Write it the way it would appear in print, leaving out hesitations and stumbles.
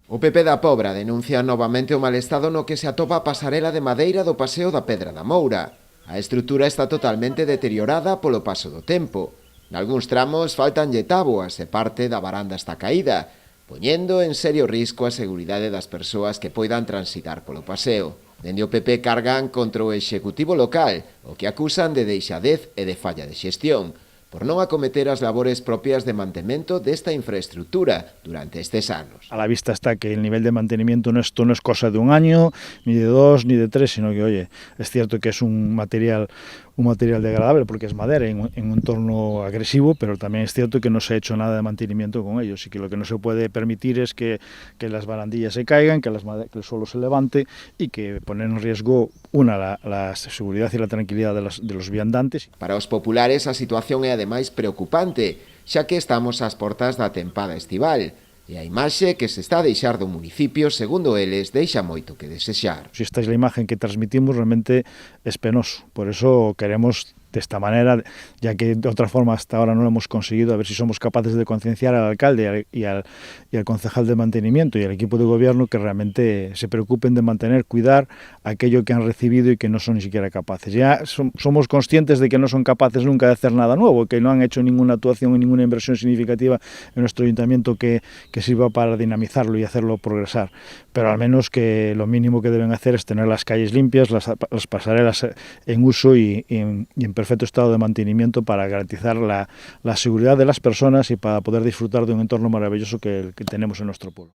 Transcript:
O PP da Pobra denuncia novamente o mal estado no que se atopa a pasarela de madeira do Paseo da Pedra da Moura. A estrutura está totalmente deteriorada polo paso do tempo. Nalgúns tramos faltanlle táboas e parte da baranda está caída, poñendo en serio risco a seguridade das persoas que poidan transitar polo paseo. Dende o PP cargan contra o executivo local, o que acusan de deixadez e de falla de xestión, por non acometer as labores propias de mantemento desta infraestructura durante estes anos. A la vista está que el nivel de mantenimiento esto no es cosa de un año, ni de dos, ni de tres, sino que, oye, es cierto que es un material degradable porque es madera en un entorno agresivo, pero también es cierto que no se ha hecho nada de mantenimiento con ellos y que lo que no se puede permitir es que las barandillas se caigan, que el suelo se levante y que poner en riesgo la seguridad y la tranquilidad de los viandantes. Para os populares a situación é ademais preocupante, xa que estamos ás portas da tempada estival, e a imaxe que se está a deixar do municipio, segundo eles, deixa moito que desexar. Si esta es la imagen que transmitimos, realmente es penoso. Por eso queremos, de esta manera, ya que de otra forma hasta ahora no lo hemos conseguido, a ver si somos capaces de concienciar al alcalde y al concejal de mantenimiento y al equipo de gobierno que realmente se preocupen de mantener, cuidar aquello que han recibido y que no son ni siquiera capaces. Ya somos conscientes de que no son capaces nunca de hacer nada nuevo, que no han hecho ninguna actuación y ninguna inversión significativa en nuestro ayuntamiento que sirva para dinamizarlo y hacerlo progresar, pero al menos que lo mínimo que deben hacer es tener las calles limpias, las pasarelas en uso y en perfecto estado de mantenimiento para garantizar la seguridad de las personas y para poder disfrutar de un entorno maravilloso que tenemos en nuestro pueblo.